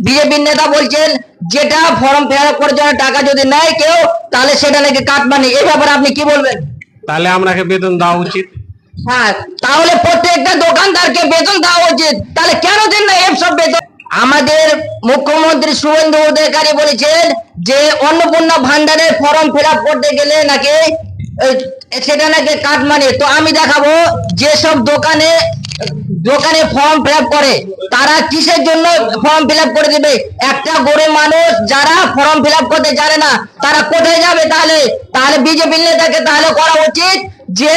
BJP নেতা বলছেন যেটা ফর্ম ফিল আপ করার জন্য টাকা যদি নেয় কেউ তাহলে সেটা নাকি কাটমানি। এই ব্যাপারে আপনি কি বলবেন? তাহলে আপনাকে বেতন দেওয়া উচিত। হ্যাঁ, তাহলে প্রত্যেকটা দোকানদারকে বেতন দেওয়া উচিত। তাহলে কেন দেন না এসব বেতন? আমাদের মুখ্যমন্ত্রী শুভেন্দু অধিকারী বলেছেন যে অন্নপূর্ণা ভান্ডারের ফর্ম ফিল আপ করতে গেলে নাকি সেটা নাকি কাটমানি। তো আমি দেখাবো যেসব দোকানে দোকানে ফর্ম ফিল আপ করে তারা কিসের জন্য ফর্ম ফিল আপ করে দেবে। একটা গরিব মানুষ যারা ফর্ম ফিল আপ করতে জানে না তারা কোথায় যাবে? তাহলে তাহলে বিজেপি নেতাকে তাহলে করা উচিত যে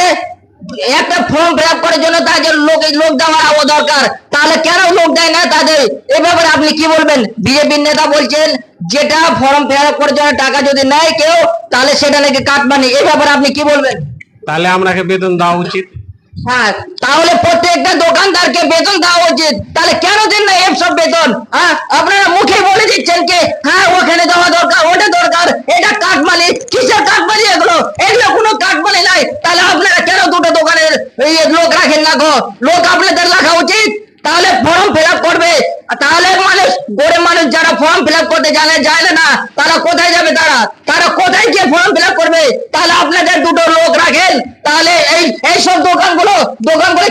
একটা ফর্ম ফিল আপ করার জন্য তাদের লোক দেওয়া দরকার। তাহলে কেন লোক দেয় না তাদের? এ ব্যাপারে আপনি কি বলবেন? বিজেপির নেতা বলছেন যেটা ফর্ম ফিল আপ করার জন্য টাকা যদি নেয় কেউ তাহলে সেটা নাকি কাটমানি। এই ব্যাপারে আপনি কি বলবেন? তাহলে আপনাকে বেতন দেওয়া উচিত। হ্যাঁ, তাহলে প্রত্যেকটা দোকানদারকে বেতন দেওয়া উচিত। তাহলে কেন দেন না এসব বেতন? হ্যাঁ, আপনারা মুখে বলে দিচ্ছেন যে হ্যাঁ ওখানে দেওয়া দরকার, ওটা দরকার, এটা কাটমানি। কিসের কাটমানি এগুলো? এগুলো কোনো কাটমানি নাই। তাহলে আপনারা কেন দুটো দোকানের লোক রাখেন না গো? লোক আপনাদের রাখা উচিত। তাহলে ফর্ম ফিল আপ করবে। তাহলে মানুষ গরিব মানুষ যারা ফর্ম ফিল আপ করতে জানে না তারা কোথায় যাবে? তারা কোথায় গিয়ে ফর্ম ফিল আপ করবে? তাহলে আপনাদের দুটো লোক রাখেন। তাহলে এইসব দোকানগুলো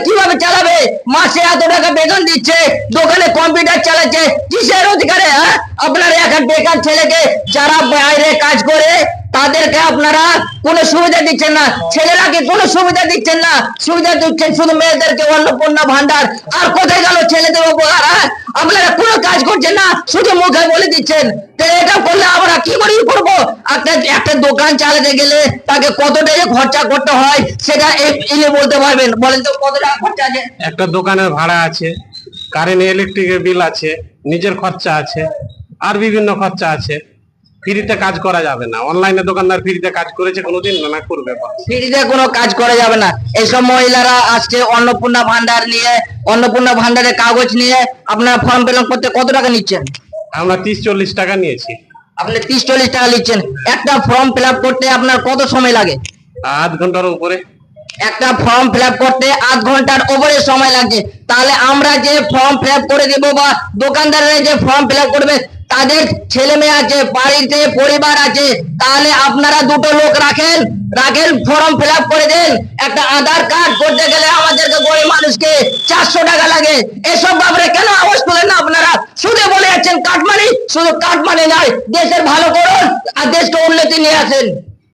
কিভাবে চালাবে? মাসে এত টাকা বেতন দিচ্ছে, দোকানে কম্পিউটার চালাচ্ছে, কিসের অধিকারে? হ্যাঁ, আপনারা এখন বেকার ছেলেকে যারা বাইরে কাজ করে তাদেরকে আপনারা কোনো সুবিধা দিচ্ছেন না। ছেলেরাকে কোনো সুবিধা দিচ্ছেন না, সুবিধা দিচ্ছেন শুধু মেয়েদেরকে অন্নপূর্ণা ভান্ডার। আর কোথায় গেল ছেলেদের উপকার? হ্যাঁ, আপনারা কোনো কাজ করছেন না, শুধু মুখে বলে দিচ্ছেন। এটা করলে আমরা কি করে করবো? একটা দোকান চালাতে গেলে তাকে কত টাকা খরচা করতে হয় সেটা ইনি বলতে পারবেন? বলেন তো কত টাকা খরচা আছে? একটা দোকানের ভাড়া আছে, কারেন্ট ইলেকট্রিকের বিল আছে, নিজের খরচা আছে, আর বিভিন্ন খরচা আছে। ফ্রিতে কাজ করা যাবে না। অনলাইনে দোকানদার ফ্রিতে কাজ করেছে কোনোদিন? না করবে। ফ্রিতে কোনো কাজ করা যাবে না। এইসব মহিলারা আসছে অন্নপূর্ণা ভান্ডার নিয়ে, অন্নপূর্ণা ভান্ডারের কাগজ নিয়ে আপনারা ফর্ম ফিল আপ করতে কত টাকা নিচ্ছেন? আমরা 30-40 টাকা নিয়েছি। আপনি 30-40 টাকা নিচ্ছেন। একটা ফর্ম ফিল আপ করতে আপনার কত সময় লাগে? আধ ঘন্টার উপরে। একটা ফর্ম ফিল আপ করতে আধ ঘন্টার উপরে সময় লাগছে। তাহলে আমরা যে ফর্ম ফিল আপ করে দেবো বা দোকানদাররা যে ফর্ম ফিল আপ করবে তাদের ছেলে মেয়ে আছে, বাড়িতে পরিবার আছে, তাহলে আপনারা দুটো লোক রাখেন ফর্ম ফিল আপ করে দেন। একটা আধার কার্ড করতে গেলে আমাদেরকে গরিব মানুষকে 400 টাকা লাগে। এসব ব্যাপারে কেন আওয়াজ তোলেন না আপনারা? শুধু বলে যাচ্ছেন কাটমানি, শুধু কাটমানি নয়, দেশের ভালো করুন আর দেশকে উন্নতি নিয়ে আসেন।